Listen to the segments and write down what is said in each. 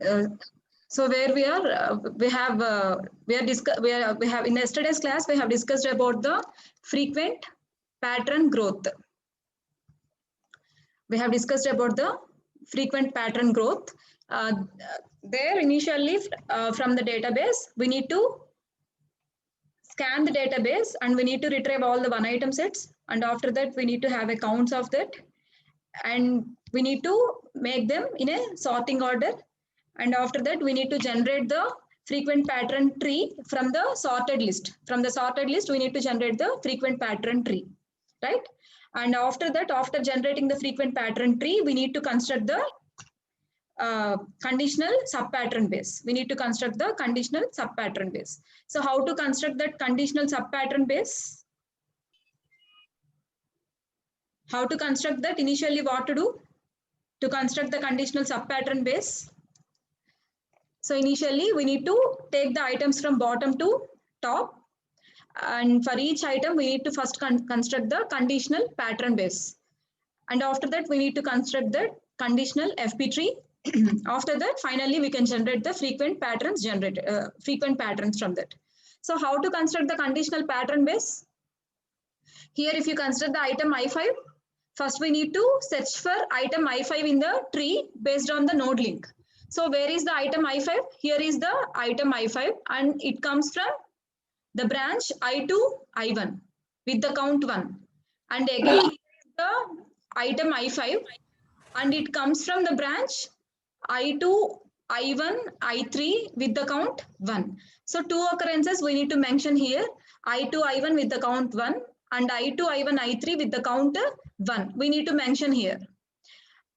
Uh, so where we have in yesterday's class we have discussed about the frequent pattern growth. We have discussed about the frequent pattern growth. There initially from the database we need to scan the database and we need to retrieve all the one item sets, and after that we need to have accounts of that, and we need to make them in a sorting order, and after that we need to generate the frequent pattern tree from the sorted list. From the sorted list we need to generate the frequent pattern tree, right? And after that, after generating the frequent pattern tree, we need to construct the conditional subpattern base. We need to construct the conditional subpattern base. So how to construct that conditional subpattern base? How to construct that? Initially what to do to construct the conditional subpattern base? So initially we need to take the items from bottom to top, and for each item we need to first construct the conditional pattern base, and after that we need to construct the conditional FP tree. After that finally we can generate the frequent patterns from that. So how to construct the conditional pattern base? Here if you consider the item I5, first we need to search for item I5 in the tree based on the node link. So where is the item I5? Here is the item I5 and it comes from the branch I2, I1 with the count 1. And again the item I5 and it comes from the branch I2, I1, I3 with the count 1. So two occurrences we need to mention here, I2, I1 with the count 1 and I2, I1, I3 with the count 1. We need to mention here.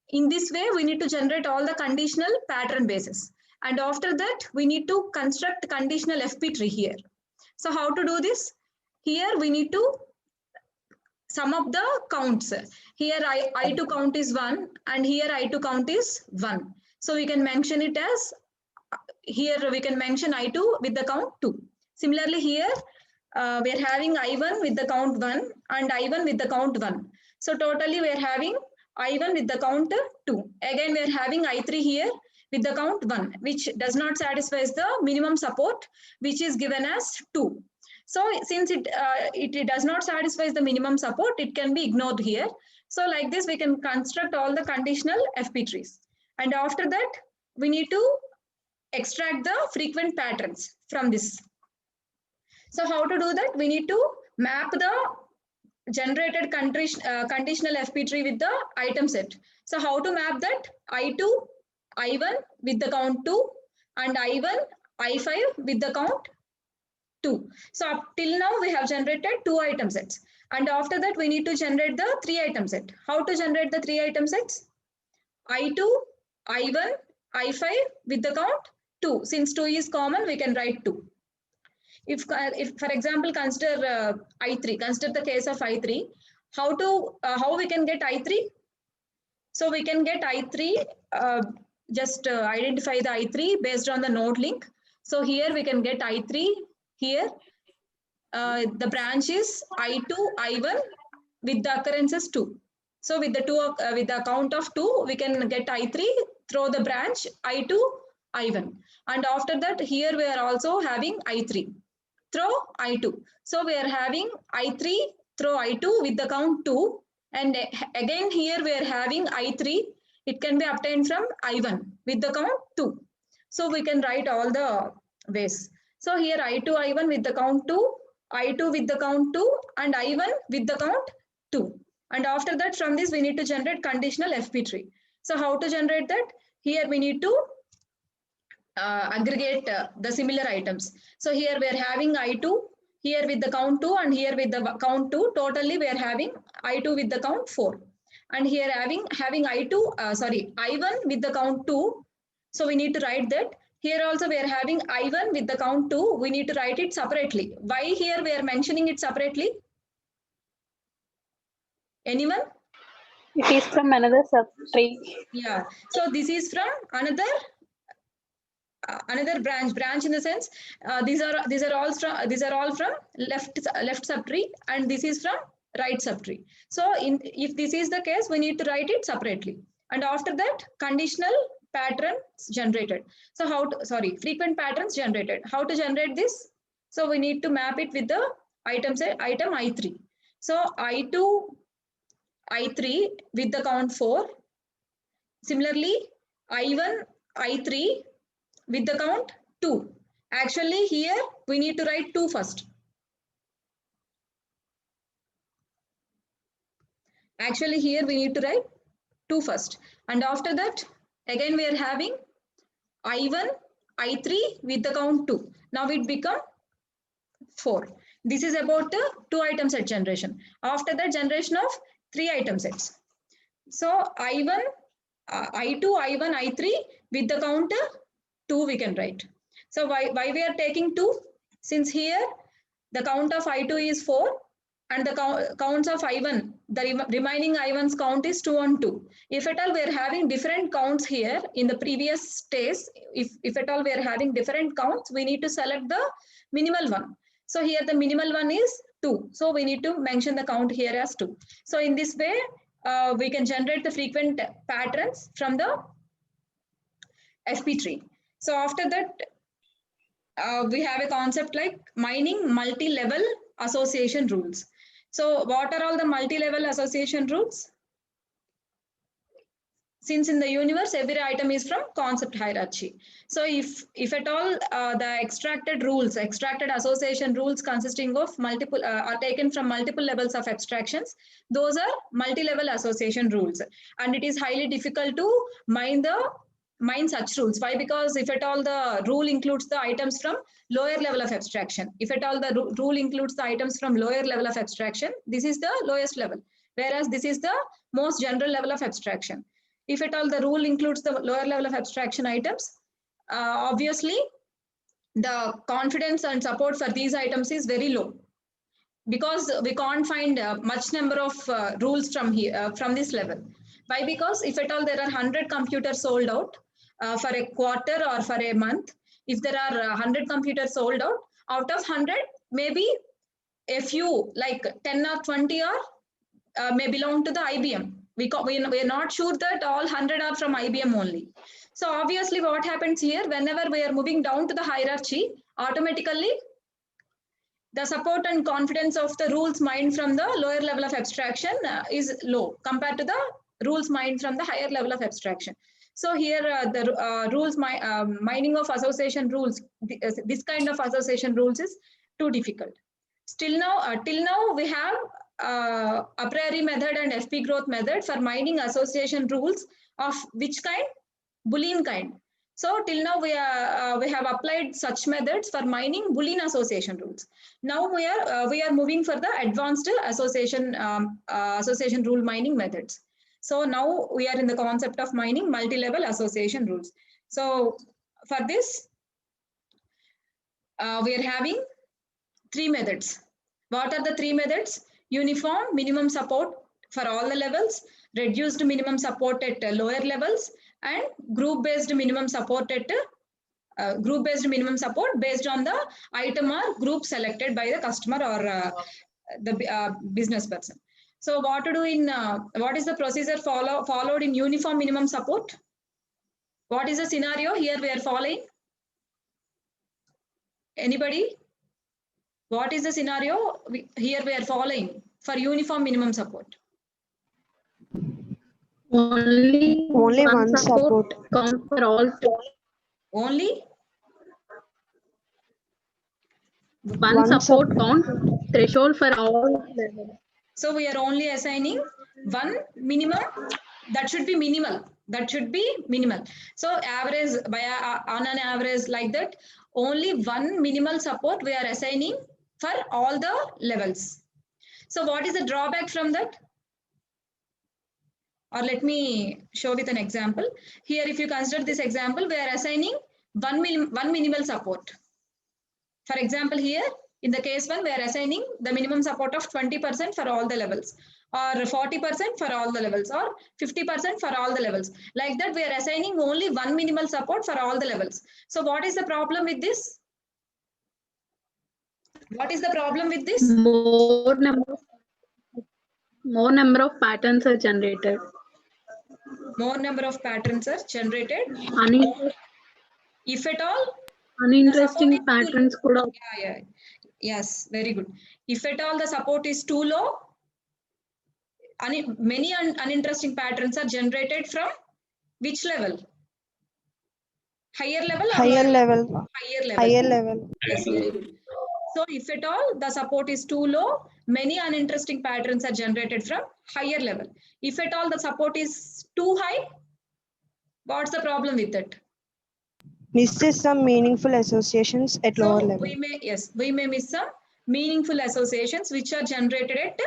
In this way, we need to generate all the conditional pattern bases. And after that, we need to construct conditional FP tree here. So how to do this? Here we need to sum up the counts. Here I2 count is 1 and here I2 count is 1. So we can mention it as, here we can mention I2 with the count 2. Similarly here we are having I1 with the count 1 and I1 with the count 1. So totally we are having I1 with the count 2. Again we are having I3 here with the count 1, which does not satisfy the minimum support, which is given as 2. So since it does not satisfy the minimum support, it can be ignored here. So like this, we can construct all the conditional FP trees. And after that, we need to extract the frequent patterns from this. So how to do that? We need to map the generated conditional FP tree with the item set. So how to map that? I2, I1 with the count 2 and I1, I5 with the count 2. So up till now we have generated 2 item sets, and after that we need to generate the 3 item set. How to generate the 3 item sets? I2, I1, I5 with the count 2. Since 2 is common, we can write 2. If for example consider I3, consider the case of I3, how we can get I3? So we can get I3, just identify the I3 based on the node link. So here we can get I3. Here the branch is I2, I1 with the occurrences 2. So with the count of 2, we can get I3 through the branch I2, I1. And after that, here we are also having I3 through I2. So we are having I3 through I2 with the count 2. And again here we are having I3. It can be obtained from I1 with the count 2. So we can write all the ways. So here I2, I1 with the count 2, I2 with the count 2 and I1 with the count 2. And after that, from this we need to generate conditional FP tree. So how to generate that? Here we need to aggregate the similar items. So here we are having I2, here with the count 2 and here with the count 2. Totally we are having I2 with the count 4. And here having I1 with the count 2. So we need to write that. Here also we are having I1 with the count 2. We need to write it separately. Why here we are mentioning it separately? Anyone? It is from another subtree. Yeah. So this is from another branch in the sense these are all from left subtree and this is from right subtree. So if this is the case, we need to write it separately. And after that, conditional patterns generated. So frequent patterns generated. How to generate this? So we need to map it with the item I3. So I2, I3 with the count 4. Similarly, I1, I3 with the count 2. Actually, here we need to write 2 first. Actually, here we need to write 2 first. And after that, again we are having I1, I3 with the count 2. Now it become 4. This is about the 2 item set generation. After that, generation of 3 item sets. So I1, I2, I1, I3 with the count 2 we can write. So why we are taking 2? Since here the count of I2 is 4 and the counts of I1, the remaining I1's count is 2 and 2. If at all we are having different counts here in the previous stage, if at all we are having different counts, we need to select the minimal one. So here the minimal one is 2. So we need to mention the count here as 2. So in this way, we can generate the frequent patterns from the FP tree. So after that, we have a concept like mining multi-level association rules. So what are all the multi-level association rules? Since in the universe, every item is from concept hierarchy. So if at all the extracted association rules consisting of multiple are taken from multiple levels of abstractions, those are multi-level association rules. And it is highly difficult to mine such rules. Why? Because if at all the rule includes the items from lower level of abstraction, if at all the rule includes the items from lower level of abstraction, this is the lowest level, whereas this is the most general level of abstraction. If at all the rule includes the lower level of abstraction items, obviously the confidence and support for these items is very low, because we can't find much number of rules from here from this level. Why? Because if at all there are 100 computers sold out for a quarter or for a month, if there are 100 computers sold out of 100, maybe a few like 10 or 20 are may belong to the IBM. We are not sure that all 100 are from IBM only. So obviously what happens here, whenever we are moving down to the hierarchy, automatically the support and confidence of the rules mined from the lower level of abstraction is low compared to the rules mined from the higher level of abstraction. So here the rules mining of association rules, this kind of association rules is too difficult. Till now we have a priori method and FP growth method for mining association rules of which kind? Boolean kind. So till now we have applied such methods for mining Boolean association rules. Now we are moving for the advanced association rule mining methods. So now we are in the concept of mining multi-level association rules. So for this, we are having 3 methods. What are the 3 methods? Uniform minimum support for all the levels, reduced minimum support at lower levels, and group-based minimum support at minimum support based on the item or group selected by the customer or the business person. So what to do in what is the procedure followed in uniform minimum support? What is the scenario here we are following? Anybody? What is the scenario here we are following for uniform minimum support? Only one support count for all. Only one support count threshold for all levels. So we are only assigning one minimum. That should be minimal. That should be minimal. So average on an average like that, only one minimal support we are assigning for all the levels. So what is the drawback from that? Or let me show with an example. Here, if you consider this example, we are assigning one minimal support. For example, here, in the case 1, we are assigning the minimum support of 20% for all the levels, or 40% for all the levels, or 50% for all the levels. Like that, we are assigning only one minimal support for all the levels. So what is the problem with this? What is the problem with this? More number of patterns are generated. more number of patterns are generated if at all uninteresting the support is patterns kuda. yeah. Yes, very good. If at all the support is too low, many uninteresting patterns are generated from which level? Higher level or Higher lower level. Higher level. Higher level. Yes, very good. So if at all the support is too low, many uninteresting patterns are generated from higher level. If at all the support is too high, what's the problem with it? Misses some meaningful associations at lower So level. we may miss some meaningful associations which are generated at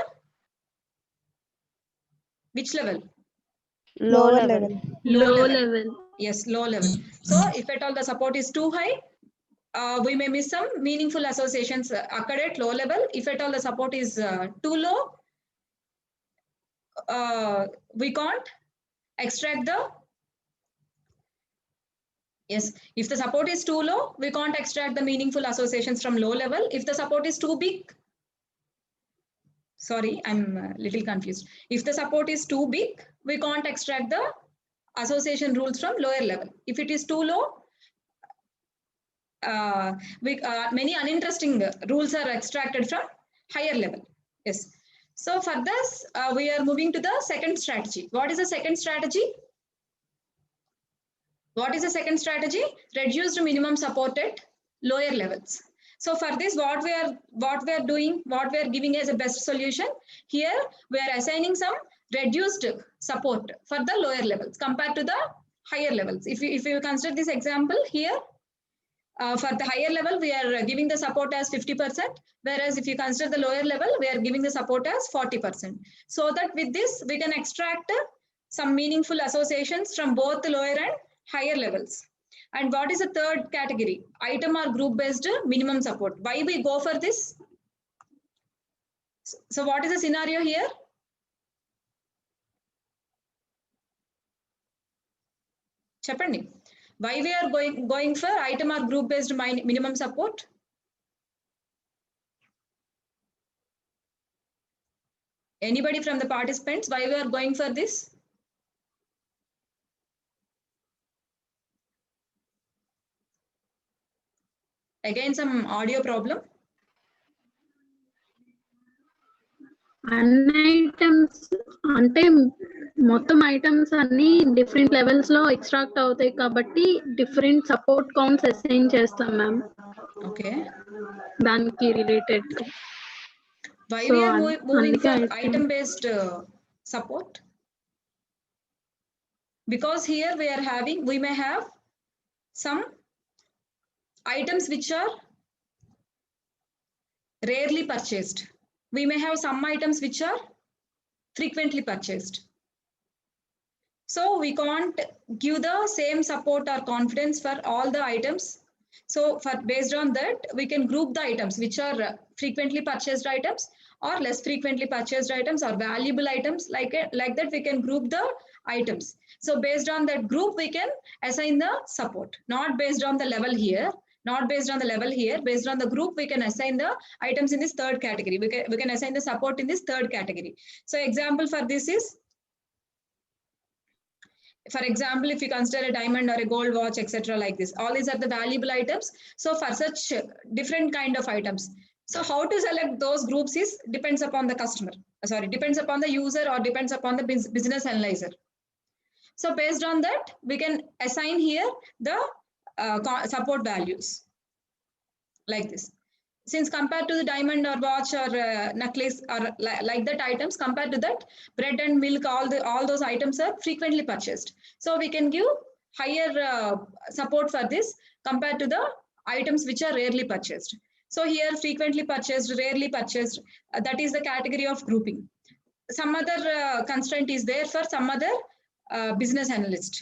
which level? Lower level. Low level. Yes, low level. So if at all the support is too high, we may miss some meaningful associations occurred at low level. If at all the support is too low, we can't extract the if the support is too low, we can't extract the meaningful associations from low level. If the support is too big, sorry, I'm a little confused. If the support is too big, we can't extract the association rules from lower level. If it is too low, many uninteresting rules are extracted from higher level. Yes. So for this, we are moving to the second strategy. What is the second strategy? What is the second strategy? Reduced minimum support at lower levels. So for this, what we are giving as a best solution here, we are assigning some reduced support for the lower levels compared to the higher levels. If you consider this example here, for the higher level, we are giving the support as 50%, whereas if you consider the lower level, we are giving the support as 40%. So that with this, we can extract some meaningful associations from both the lower and higher levels. And what is the third category? Item or group based minimum support. Why we go for this? So what is the scenario here? Cheppandi. Why we are going for item or group based minimum support? Anybody from the participants, why we are going for this? Again, some audio problem. అన్ని items అంటే మొత్తం items అన్ని different levels లో extract అవుతాయి కాబట్టి different support counts assign చేస్తాం ma'am. Okay, దానికి related. Why we are moving for item based support? Because here we may have some items which are rarely purchased. We may have some items which are frequently purchased. So we can't give the same support or confidence for all the items. So based on that, we can group the items which are frequently purchased items or less frequently purchased items or valuable items. Like that, we can group the items. So based on that group, we can assign the support, not based on the level here. Not based on the level here, based on the group, we can assign the items in this third category. We can assign the support in this third category. So example for this is, for example, if you consider a diamond or a gold watch, etc., like this, all these are the valuable items. So for such different kind of items, so how to select those groups is depends upon the customer. Depends upon the user or depends upon the business analyzer. So based on that, we can assign here the support values like this. Since compared to the diamond or watch or necklace or like that items, compared to that, bread and milk, all those items are frequently purchased. So we can give higher support for this compared to the items which are rarely purchased. So here frequently purchased, rarely purchased, that is the category of grouping. Some other constraint is there for some other business analyst.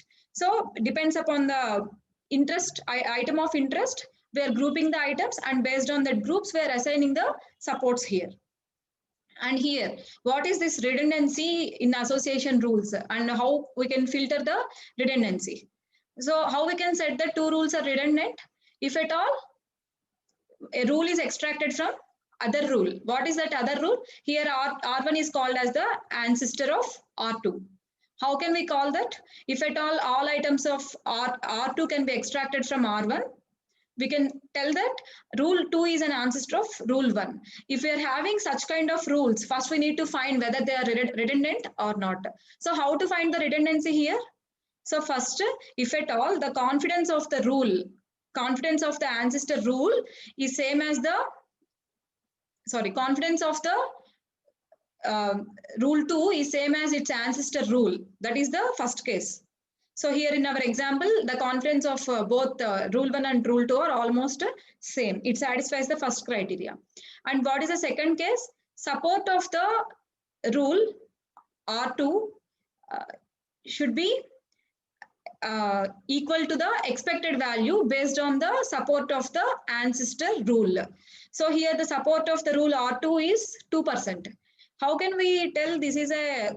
So depends upon the interest, item of interest, we are grouping the items, and based on that groups, we are assigning the supports here. And here, what is this redundancy in association rules and how we can filter the redundancy? So how we can set that two rules are redundant? If at all a rule is extracted from other rule, what is that other rule? Here R1 is called as the ancestor of R2. How can we call that? If at all items of R2 can be extracted from R1, we can tell that rule 2 is an ancestor of rule 1. If we are having such kind of rules, first we need to find whether they are redundant or not. So how to find the redundancy here? So first, if at all, the confidence of the rule, confidence of the ancestor rule is same as the, confidence of the rule 2 is same as its ancestor rule. That is the first case. So here in our example, the confidence of both rule 1 and rule 2 are almost same. It satisfies the first criteria. And what is the second case? Support of the rule R2 should be equal to the expected value based on the support of the ancestor rule. So here the support of the rule R2 is 2%. How can we tell this is a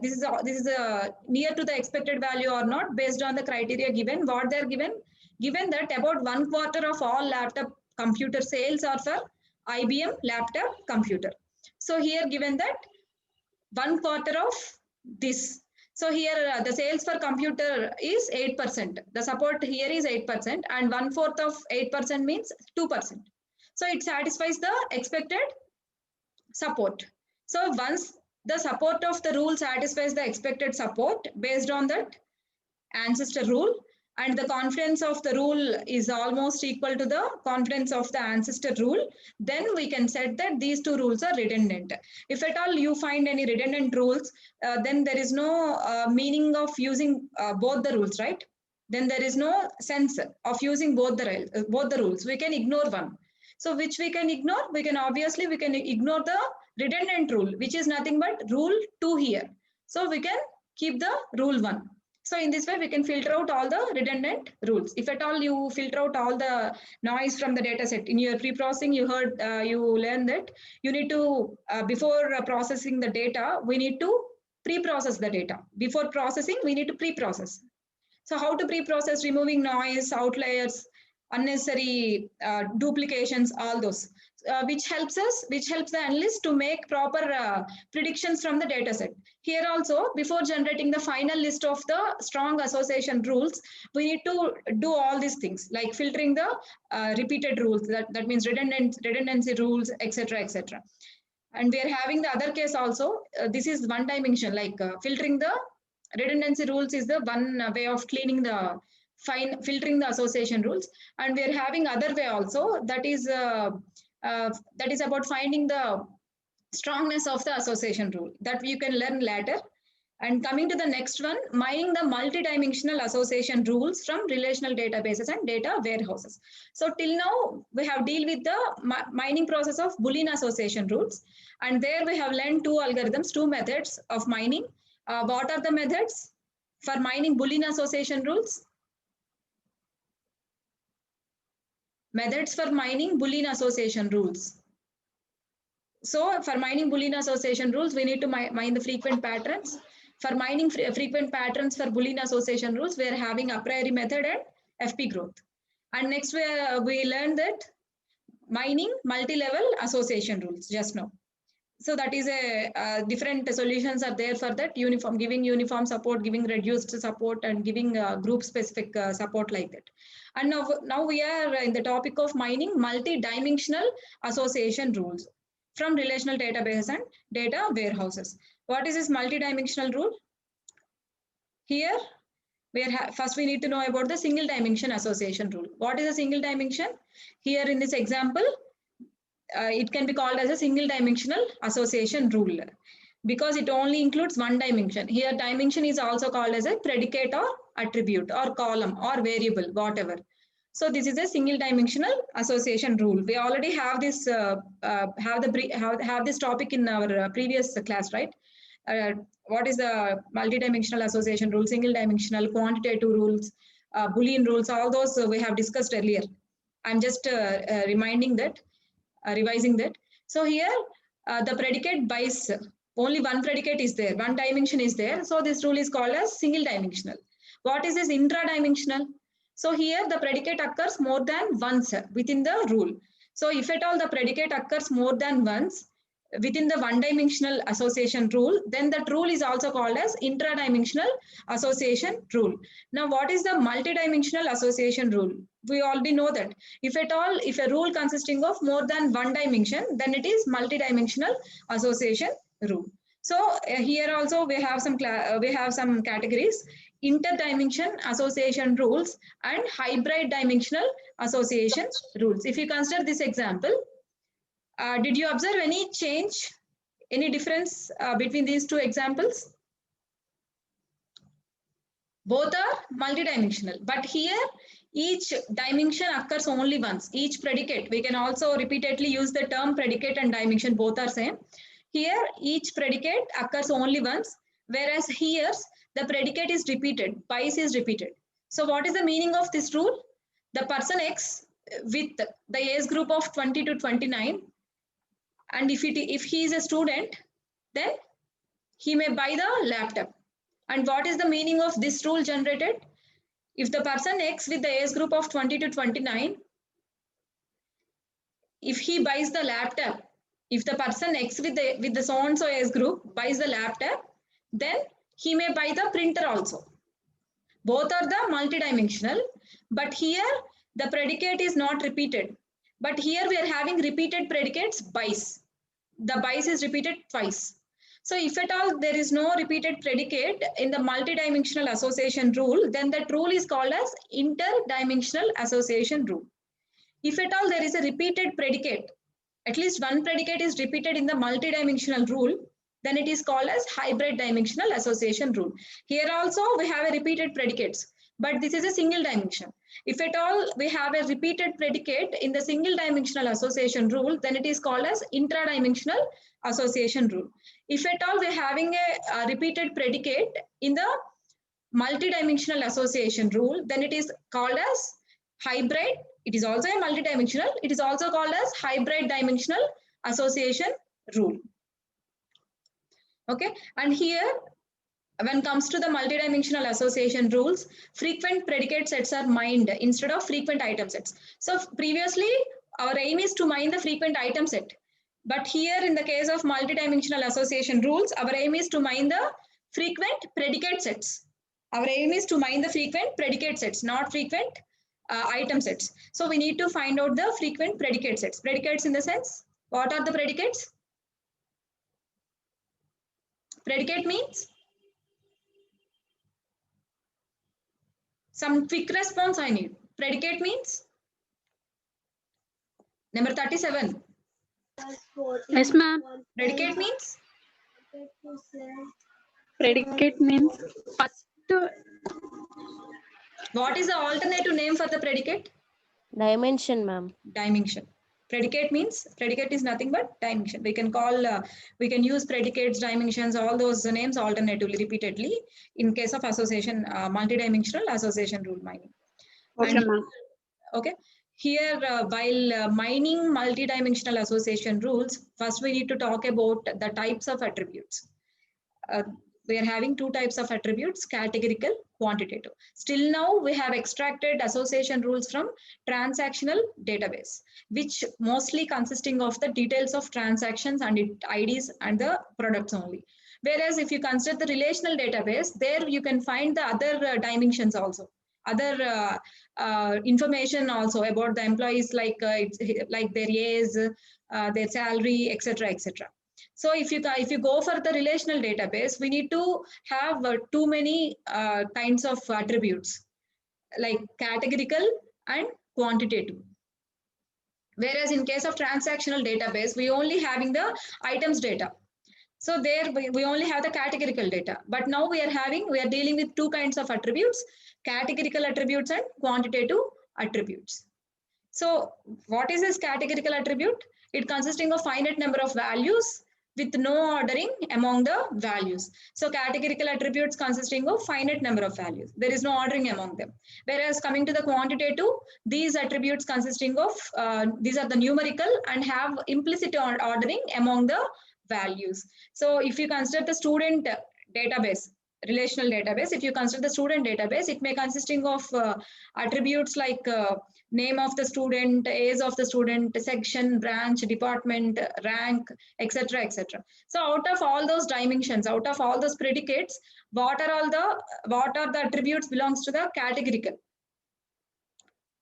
near to the expected value or not based on the criteria given? What they are given? Given that about 1/4 of all laptop computer sales are for IBM laptop computer. So here given that 1/4 of this. So here the sales for computer is 8%. The support here is 8% and 1/4 of 8% means 2%. So it satisfies the expected support. So once the support of the rule satisfies the expected support based on that ancestor rule, and the confidence of the rule is almost equal to the confidence of the ancestor rule, then we can set that these two rules are redundant. If at all you find any redundant rules, then there is no meaning of using both the rules, right? Then there is no sense of using both the rules. We can ignore one. So which we can ignore? We can ignore the redundant rule, which is nothing but rule 2 here. So we can keep the rule 1. So in this way, we can filter out all the redundant rules. If at all you filter out all the noise from the data set in your pre-processing, you learned that you need to, before processing the data, we need to pre-process the data. Before processing, we need to pre-process. So how to pre-process? Removing noise, outliers, unnecessary duplications, all those, which helps the analyst to make proper predictions from the data set. Here also, before generating the final list of the strong association rules, we need to do all these things like filtering the repeated rules, that means redundancy rules, etc. And we are having the other case also. This is one dimension, like filtering the redundancy rules is the one way of cleaning the filtering the association rules. And we are having other way also, that is about finding the strongness of the association rule, that you can learn later. And coming to the next one, mining the multidimensional association rules from relational databases and data warehouses. So till now we have dealt with the mining process of Boolean association rules, and there we have learned two algorithms, two methods of mining. What are the methods for mining Boolean association rules? Methods for mining Boolean association rules. So for mining Boolean association rules, we need to mine the frequent patterns. For mining frequent patterns for Boolean association rules, we are having a priori method and FP growth. And next we learned that mining multi-level association rules just now. So that is a different solutions are there for that, giving uniform support, giving reduced support, and giving group specific support like that. And now we are in the topic of mining multi-dimensional association rules from relational databases and data warehouses. What is this multi-dimensional rule? Here, first we need to know about the single dimension association rule. What is a single dimension? Here in this example, it can be called as a single dimensional association rule because it only includes one dimension. Here dimension is also called as a predicate or attribute or column or variable, whatever. So this is a single dimensional association rule. We already have this have this topic in our previous class, right? What is the multidimensional association rule, single dimensional, quantitative rules, Boolean rules, all those we have discussed earlier. I'm just reminding that. Revising that. So here the predicate buys, only one predicate is there, one dimension is there. So this rule is called as single dimensional. What is this intra-dimensional? So here the predicate occurs more than once within the rule. So if at all the predicate occurs more than once, within the one-dimensional association rule, then that rule is also called as intra-dimensional association rule. Now, what is the multidimensional association rule? We already know that if at all, if a rule consisting of more than one dimension, then it is multidimensional association rule. So here also we have some categories: interdimension association rules and hybrid dimensional association rules. If you consider this example, did you observe any change, any difference between these two examples? Both are multidimensional, but here each dimension occurs only once. Each predicate, we can also repeatedly use the term predicate and dimension, both are same. Here each predicate occurs only once, whereas here the predicate is repeated, twice is repeated. So what is the meaning of this rule? The person X with the age group of 20 to 29, and if he is a student, then he may buy the laptop. And what is the meaning of this rule generated? If the person X with the age group of 20 to 29, if he buys the laptop, if the person X with the so and so age group buys the laptop, then he may buy the printer also. Both are the multidimensional, but here the predicate is not repeated. But here we are having repeated predicates buys. The buys is repeated twice. So if at all there is no repeated predicate in the multidimensional association rule, then that rule is called as interdimensional association rule. If at all there is a repeated predicate, at least one predicate is repeated in the multidimensional rule, then it is called as hybrid dimensional association rule. Here also we have a repeated predicates, but this is a single dimension. If at all we have a repeated predicate in the single dimensional association rule, then it is called as intradimensional association rule. If at all we are having a repeated predicate in the multidimensional association rule, then it is called as hybrid. It is also a multidimensional. It is also called as hybrid dimensional association rule. Okay, and here when it comes to the multidimensional association rules, frequent predicate sets are mined instead of frequent item sets. So previously our aim is to mine the frequent item set, but here in the case of multidimensional association rules, our aim is to mine the frequent predicate sets. Our aim is to mine the frequent predicate sets, not frequent item sets. So we need to find out the frequent predicate sets. Predicates in the sense, what are the predicates? Predicate means some quick response I need. Predicate means number 37. Yes, ma'am. Predicate means First. what is the alternative name for the predicate? Dimension, ma'am. Dimension. Predicate means, predicate is nothing but dimension. We can call, we can use predicates, dimensions, all those names alternatively, repeatedly in case of association, multidimensional association rule mining. Okay, ma'am. Okay. Here, while mining multidimensional association rules, first we need to talk about the types of attributes. We are having two types of attributes, categorical, quantitative. Still now we have extracted association rules from transactional database, which mostly consisting of the details of transactions and its IDs and the products only. Whereas if you consider the relational database, there you can find the other dimensions also, other information also about the employees, like their age, their salary, etc., etc. So if you go for the relational database, we need to have too many kinds of attributes like categorical and quantitative. Whereas in case of transactional database, we only having the items data. So there we only have the categorical data. But now we are dealing with two kinds of attributes, categorical attributes and quantitative attributes. So what is this categorical attribute? It consisting of finite number of values with no ordering among the values. So categorical attributes consisting of finite number of values. There is no ordering among them. Whereas coming to the quantitative, these attributes consisting of, these are the numerical and have implicit ordering among the values. So if you consider the student database, relational database. If you consider the student database, it may consisting of attributes like name of the student, age of the student, section, branch, department, rank, etc., etc. So out of all those dimensions, out of all those predicates, what are the attributes belongs to the categorical.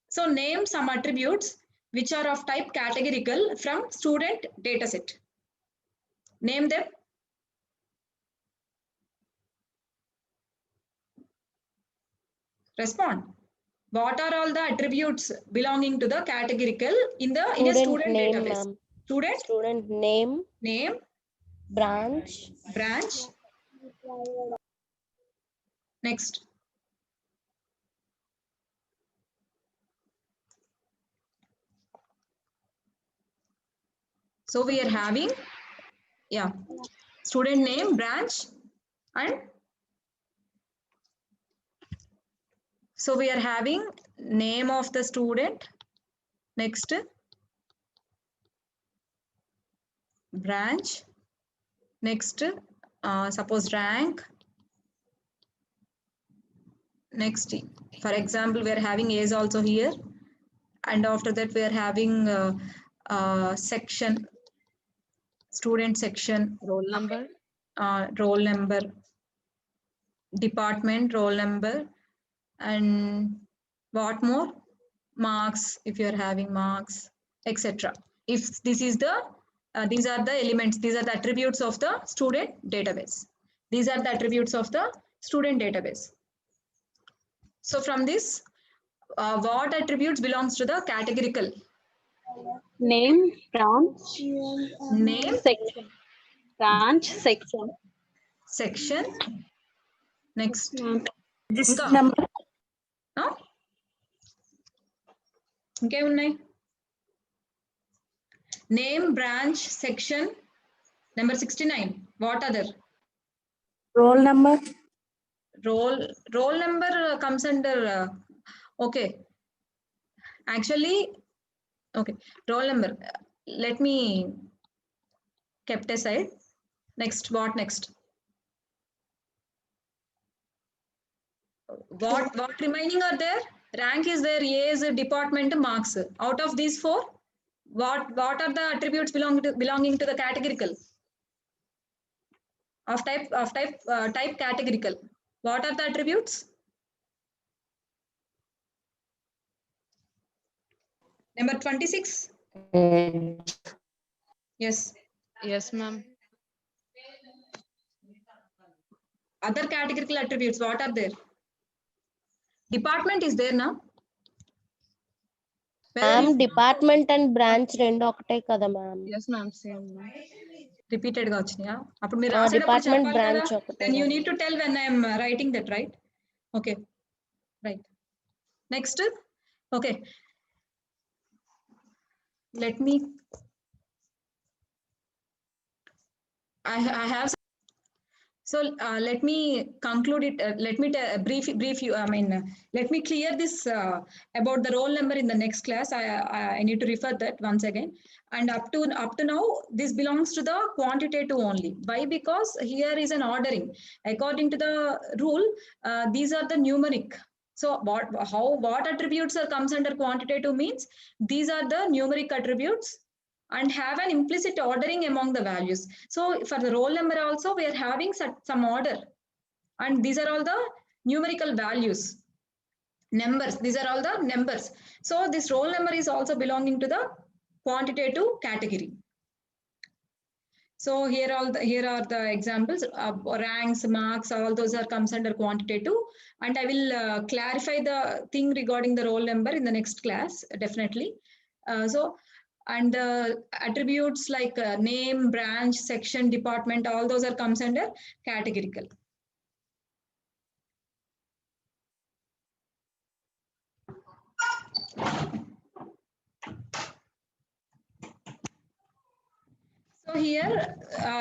So name some attributes which are of type categorical from student dataset. Name them. Respond. What are all the attributes belonging to the categorical in a student name, database? Ma'am. Student name, branch, next. So we are having, yeah, student name, branch, and so we are having name of the student, next branch, next suppose rank, next, for example, we are having age also here, and after that we are having section, student section, Roll number, department, roll number, and what more? Marks, if you are having marks, etc. If this is the, these are the elements, these are the attributes of the student database. These are the attributes of the student database. So from this, what attributes belongs to the categorical? Name, branch, Name, section. Branch, section. section, next. register ఇంకా number, ఇంకేమున్నాయి? Name, branch, section, number 69. What other? roll number, Roll number comes under, okay. Actually, okay, roll number. Let me kept aside. Next, what next? What remaining are there? Rank is there, age, department, marks. Out of these four, what are the attributes belonging to the categorical? Of type categorical. What are the attributes? Number 26. Yes. yes ma'am, Other categorical attributes, what are there? Department is there now. ma'am, department and branch రెండు ఒకటే కదా ma'am. yes ma'am, same ma'am. Repeated గా వచ్చినాయా? అప్పుడు మీరు రాసేటప్పుడు department చెప్పాలి కదా. branch ఒకటే Then you కదా. need to tell when I am writing that, right? Okay, right. Next, okay. Let me. I have. So let me conclude it. Let me brief you. I mean, let me clear this about the roll number in the next class. I need to refer that once again. And up to now, this belongs to the quantitative only. Why? Because here is an ordering. According to the rule, these are the numeric. So what attributes are comes under quantitative means these are the numeric attributes and have an implicit ordering among the values. So for the roll number also, we are having some order. And these are all the numerical values. Numbers, these are all the numbers. So this roll number is also belonging to the quantitative category. So here are the examples. Ranks, marks, all those are comes under quantitative. And I will clarify the thing regarding the roll number in the next class, definitely. And the attributes like name, branch, section, department, all those are comes under categorical. So here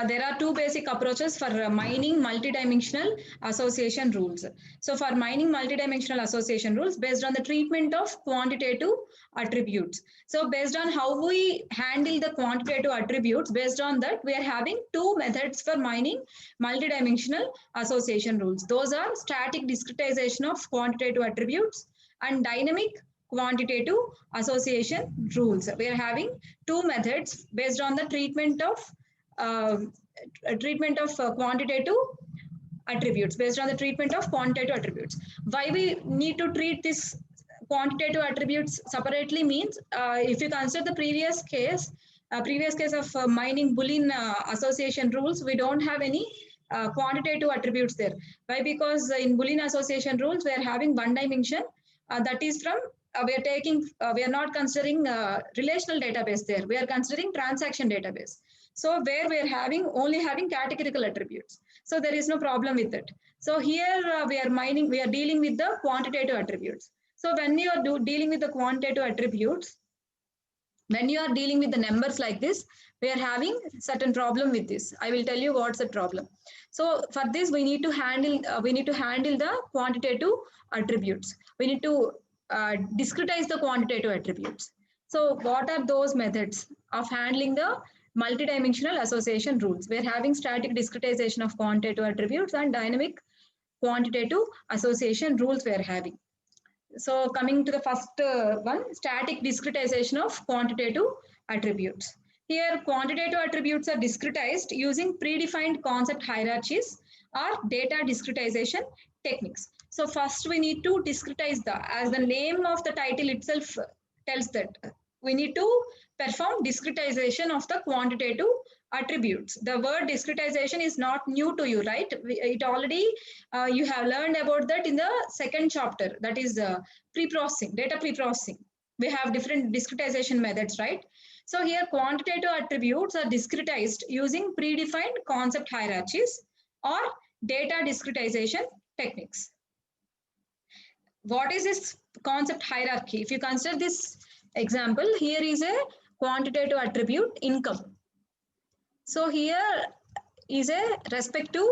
there are two basic approaches for mining multidimensional association rules. So for mining multidimensional association rules based on the treatment of quantitative attributes. So based on how we handle the quantitative attributes, based on that we are having two methods for mining multidimensional association rules. Those are static discretization of quantitative attributes and dynamic quantitative association rules. We are having two methods based on the treatment of quantitative attributes, based on the treatment of quantitative attributes. Why we need to treat this quantitative attributes separately means if you consider the previous case of mining Boolean association rules, we don't have any quantitative attributes there. Why? Because in Boolean association rules we are having one dimension, that is from we are not considering relational database there. We are considering transaction database. So where we are only having categorical attributes. So there is no problem with it. So here we are dealing with the quantitative attributes. So when you are dealing with the quantitative attributes, when you are dealing with the numbers like this, we are having certain problem with this. I will tell you what's the problem. So for this, we need to handle the quantitative attributes. We need to discretize the quantitative attributes. So what are those methods of handling the multidimensional association rules? We are having static discretization of quantitative attributes and dynamic quantitative association rules we are having. So coming to the first one, static discretization of quantitative attributes. Here, quantitative attributes are discretized using predefined concept hierarchies or data discretization techniques. So first we need to discretize as the name of the title itself tells that we need to perform discretization of the quantitative attributes. The word discretization is not new to you, right? It already, you have learned about that in the second chapter, that is pre-processing, data pre-processing. We have different discretization methods, right? So here quantitative attributes are discretized using predefined concept hierarchies or data discretization techniques. What is this concept hierarchy? If you consider this example, here is a quantitative attribute income. So here is a respective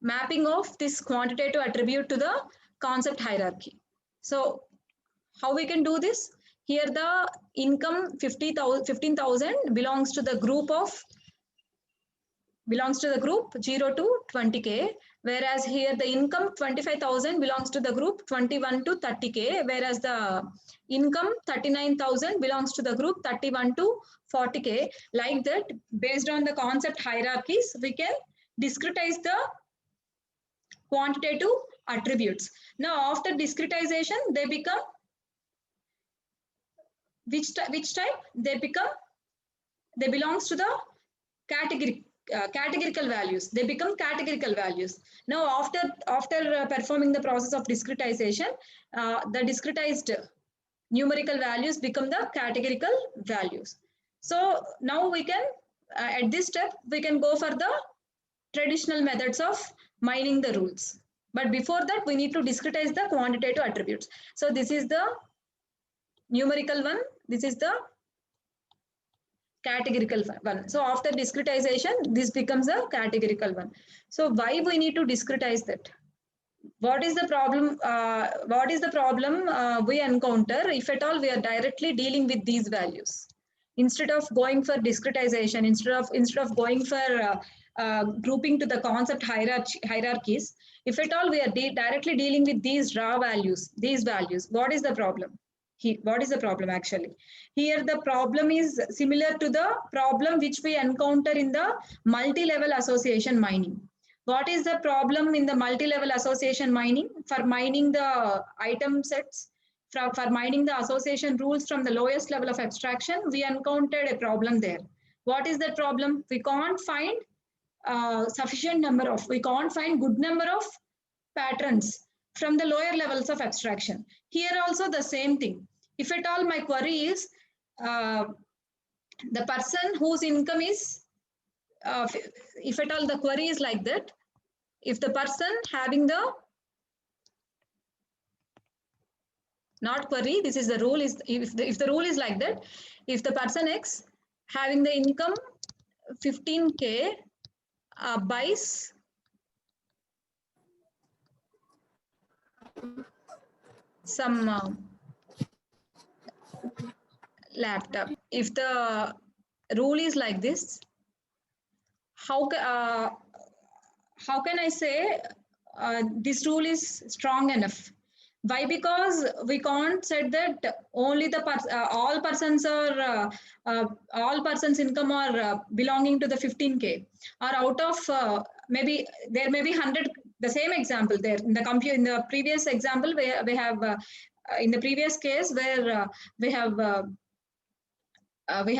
mapping of this quantitative attribute to the concept hierarchy. So how we can do this? Here the income 15,000 belongs to the group 0 to 20K, whereas here the income 25,000 belongs to the group 21 to 30K, whereas the income 39,000 belongs to the group 31 to 40K. Like that, based on the concept hierarchies, we can discretize the quantitative attributes. Now after discretization, they become which type? They belongs to the categorical values. They become categorical values. Now after performing the process of discretization, the discretized numerical values become the categorical values. So now we can at this step we can go for the traditional methods of mining the rules. But before that we need to discretize the quantitative attributes. So this is the numerical one, this is the categorical one. So after discretization, this becomes a categorical one. So why we need to discretize that? What is the problem? We encounter if at all we are directly dealing with these values? Instead of going for discretization, instead of going for grouping to the concept hierarchies, if at all we are directly dealing with these raw values, what is the problem? What is the problem actually? Here the problem is similar to the problem which we encounter in the multi-level association mining. What is the problem in the multi-level association mining? For mining the item sets, for mining the association rules from the lowest level of abstraction, we encountered a problem there. What is that problem? We can't find we can't find good number of patterns from the lower levels of abstraction. Here also the same thing. If at all my query is the person whose income is, if at all the query is like that, if the person having the, not query, this is the rule, is if the rule is like that, if the person X having the income 15K buys some laptop. If the rule is like this, how can I say this rule is strong enough? Why? Because we can't say that only the all persons are all persons income are belonging to the 15K, or out of maybe there may be 100. The same example there in the in the previous example where we have in the previous case where we have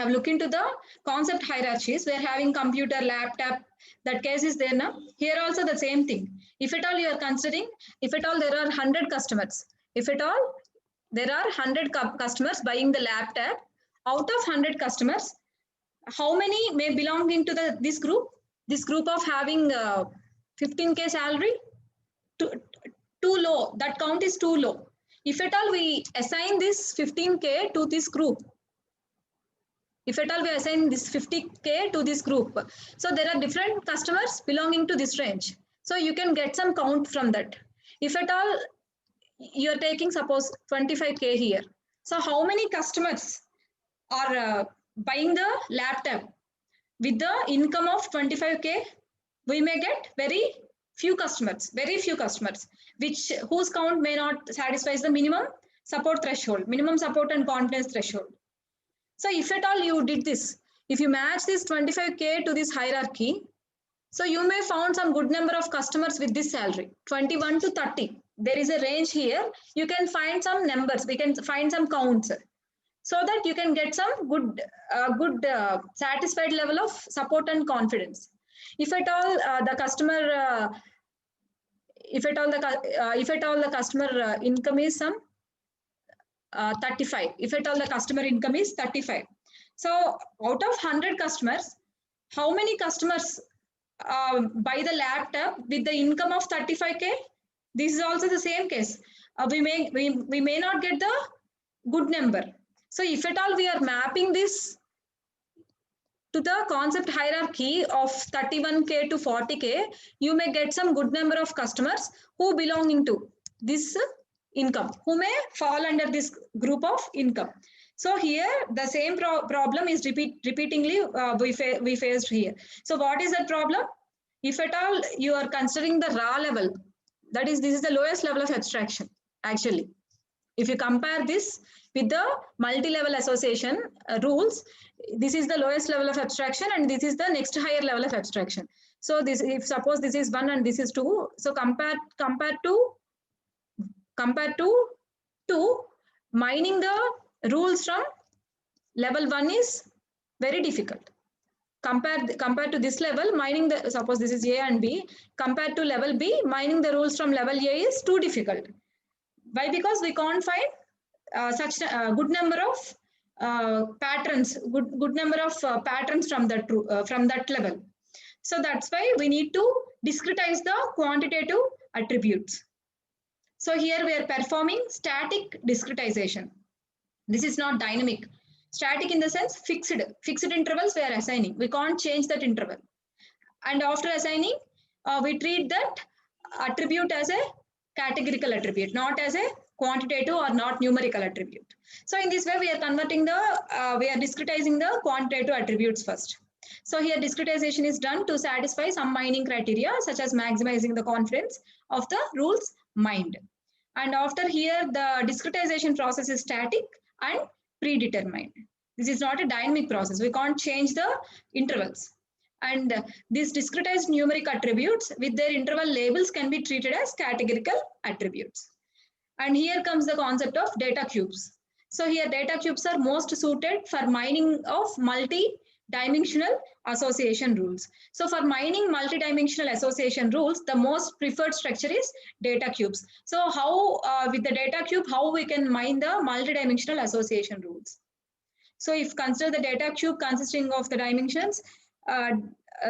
looked into the concept hierarchies. We're having computer, laptop, that case is there now. Here also the same thing. If at all you are considering, if at all there are 100 customers, if at all there are 100 customers buying the laptop, out of 100 customers, how many may belong into this group? This group of having 15K salary? Too low. That count is too low. If at all we assign this 15K to this group, if at all we assign this 50K to this group, so there are different customers belonging to this range. So you can get some count from that. If at all you are taking suppose 25K here, so how many customers are buying the laptop with the income of 25K? We may get very few customers, whose count may not satisfy the minimum support threshold, minimum support and confidence threshold. So if at all you did this, if you match this 25K to this hierarchy, so you may found some good number of customers with this salary, 21 to 30. There is a range here. You can find some numbers. We can find some counts so that you can get some good satisfied level of support and confidence. If at all the customer, if at all the customer income is some 35. If at all the customer income is 35. So out of 100 customers, how many customers buy the laptop with the income of 35K? This is also the same case. We may not get the good number. So if at all we are mapping this to the concept hierarchy of 31K to 40K, you may get some good number of customers who belonging to this income, who may fall under this group of income. So here the same problem is repeatingly we faced here. So what is the problem? If at all you are considering the raw level, that is, this is the lowest level of abstraction actually. If you compare this with the multi-level association rules, this is the lowest level of abstraction and this is the next higher level of abstraction. So this, if suppose this is 1 and this is 2, so compared to 2, mining the rules from level 1 is very difficult. Compared to this level, mining the, suppose this is A and B, compared to level B, mining the rules from level A is too difficult. Why? Because we can't find such a good number of patterns, good number of patterns from that level. So that's why we need to discretize the quantitative attributes. So here we are performing static discretization. This is not dynamic. Static in the sense fixed intervals we are assigning. We can't change that interval. And after assigning, we treat that attribute as a categorical attribute, not as a quantitative or not numerical attribute. So in this way, we are converting we are discretizing the quantitative attributes first. So here discretization is done to satisfy some mining criteria, such as maximizing the confidence of the rules mined. And after here, the discretization process is static and predetermined. This is not a dynamic process. We can't change the intervals. And these discretized numeric attributes with their interval labels can be treated as categorical attributes. And here comes the concept of data cubes. So here data cubes are most suited for mining of multi-dimensional association rules. So for mining multi-dimensional association rules, the most preferred structure is data cubes. So how with the data cube, how we can mine the multi-dimensional association rules? So if consider the data cube consisting of the dimensions,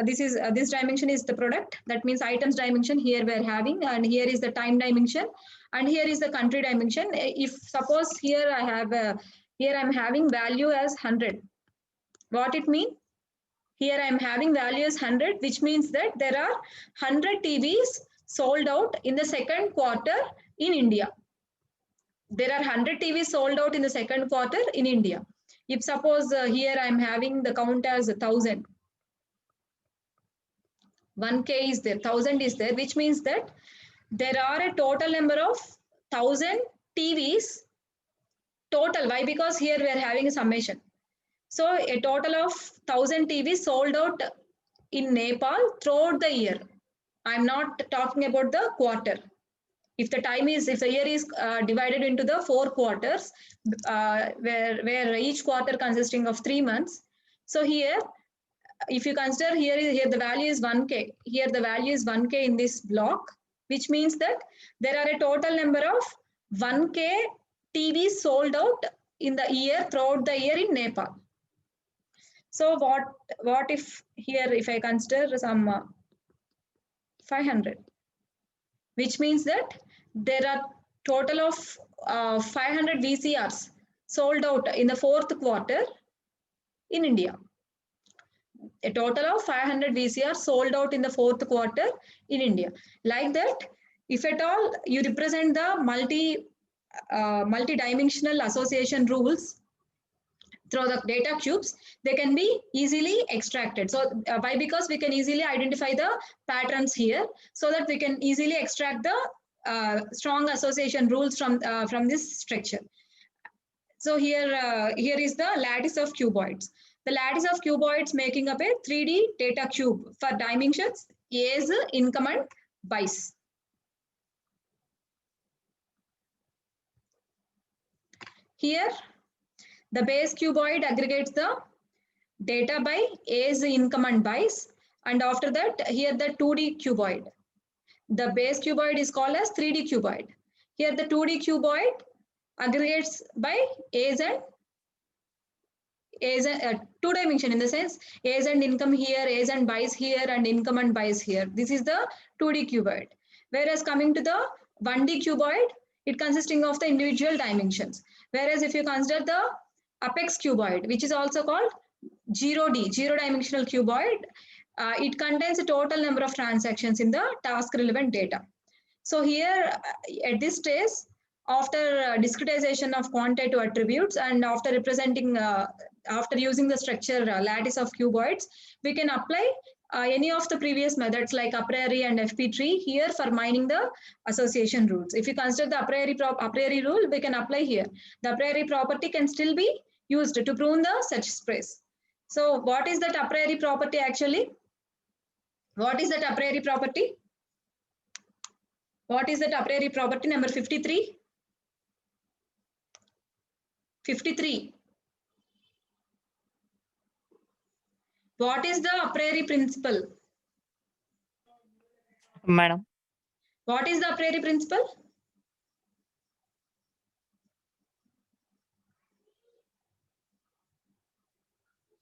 this dimension is the product. That means items dimension here we're having, and here is the time dimension, and here is the country dimension. If suppose here I have here I'm having value as 100. What it mean? Here I am having value as 100, which means that there are 100 TVs sold out in the second quarter in India. There are 100 TVs sold out in the second quarter in India. If suppose here I am having the count as 1,000, 1K is there, 1,000 is there, which means that there are a total number of 1,000 TVs total. Why? Because here we are having a summation. So a total of 1,000 TVs sold out in Nepal throughout the year. I'm not talking about the quarter. If the year is divided into the 4 quarters, where each quarter consisting of 3 months. So here, if you consider here the value is 1K. Here the value is 1K in this block, which means that there are a total number of 1K TVs sold out in the year throughout the year in Nepal. So what if here if I consider some 500, which means that there are total of 500 VCRs sold out in the 4th quarter in India. A total of 500 VCRs sold out in the 4th quarter in India. Like that, if at all you represent the multi-dimensional association rules through the data cubes, they can be easily extracted. So why? Because we can easily identify the patterns here, so that we can easily extract the strong association rules from this structure. So here is the lattice of cuboids. The lattice of cuboids making up a 3D data cube for dimensions A's, income and B's. Here, the base cuboid aggregates the data by A's, income and B's, and after that, here the 2D cuboid. The base cuboid is called as 3D cuboid. Here the 2D cuboid aggregates by A's and 2 dimension, in the sense A's and income here, A's and B's here, and income and B's here. This is the 2D cuboid. Whereas coming to the 1D cuboid, it consisting of the individual dimensions. Whereas if you consider the apex cuboid, which is also called 0D, 0-dimensional cuboid, it contains a total number of transactions in the task relevant data. So here at this stage, after discretization of quantitative attributes and after representing, after using the structure lattice of cuboids, we can apply any of the previous methods like a priori and FP tree here for mining the association rules. If you consider the a priori rule, we can apply here. The a priori property can still be used to prune the search space. So what is that a priori property actually? What is that a priori property? What is that a priori property number 53? 53. What is the a priori principle? Madam. What is the a priori principle?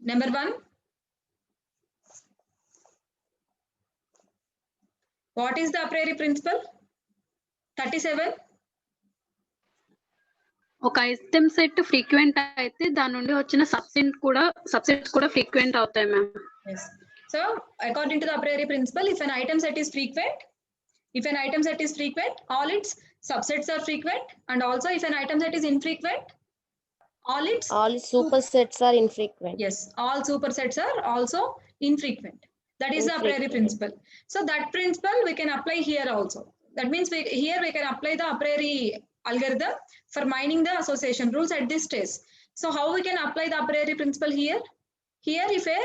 Number 1. What is the a priori principle? 37. ఒక item set frequent అయితే దాని నుండి వచ్చిన subsets కూడా frequent అవుతాయి ma'am. Yes. So according to the a priori principle, if an item set is frequent, all its subsets are frequent, and also if an item set is infrequent, all its supersets are infrequent. Yes, all supersets are also infrequent. That is the a priori principle. So that principle we can apply here also. That means here we can apply the a priori algorithm for mining the association rules at this stage. So how we can apply the a priori principle here? Here, if a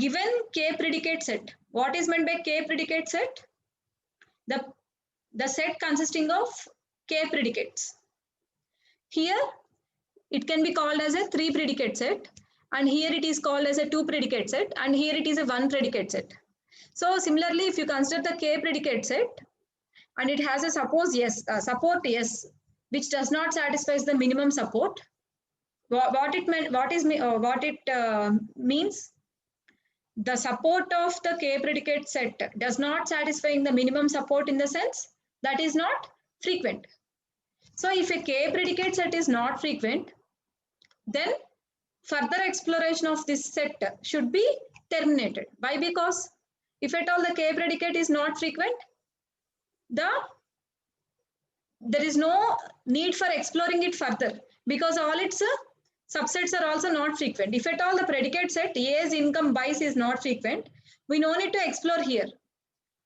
given K predicate set, what is meant by K predicate set? The set consisting of K predicates. Here, it can be called as a 3 predicate set, and here it is called as a 2 predicate set, and here it is a 1 predicate set. So similarly, if you consider the K predicate set, and it has a support yes, which does not satisfy the minimum support. What it means? The support of the K predicate set does not satisfy the minimum support, in the sense that is not frequent. So if a K predicate set is not frequent, then further exploration of this set should be terminated. Why? Because if at all the K predicate is not frequent, there is no need for exploring it further, because all its subsets are also not frequent. If at all the predicate set A's income buys is not frequent, we no need to explore here,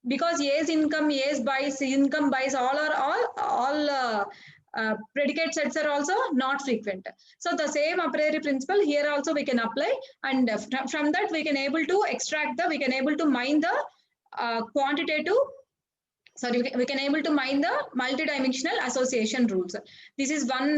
because A's income, A's buys, income buys, all predicate sets are also not frequent. So the same a priori principle here also we can apply, and from that we can able to extract we can able to mine the quantitative. Sorry, we can able to mine the multidimensional association rules. This is one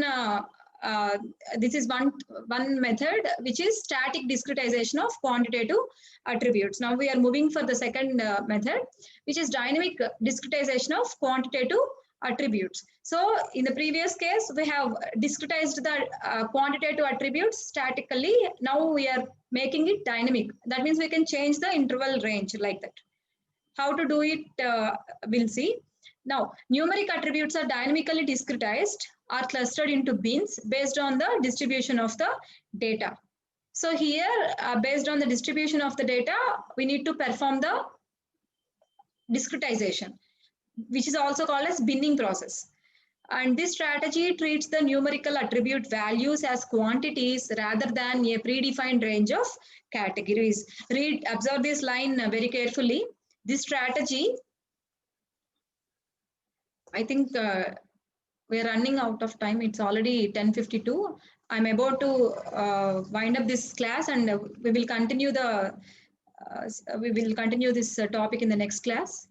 method, which is static discretization of quantitative attributes. Now we are moving for the second method, which is dynamic discretization of quantitative attributes. So in the previous case, we have discretized the quantitative attributes statically. Now we are making it dynamic. That means we can change the interval range like that. How to do it, we'll see. Now, numeric attributes are dynamically discretized, are clustered into bins based on the distribution of the data. So here, based on the distribution of the data, we need to perform the discretization, which is also called as binning process. And this strategy treats the numerical attribute values as quantities rather than a predefined range of categories. Observe this line very carefully. This strategy, I think we are running out of time. It's already 10:52. I'm about to wind up this class, and we will continue this topic in the next class.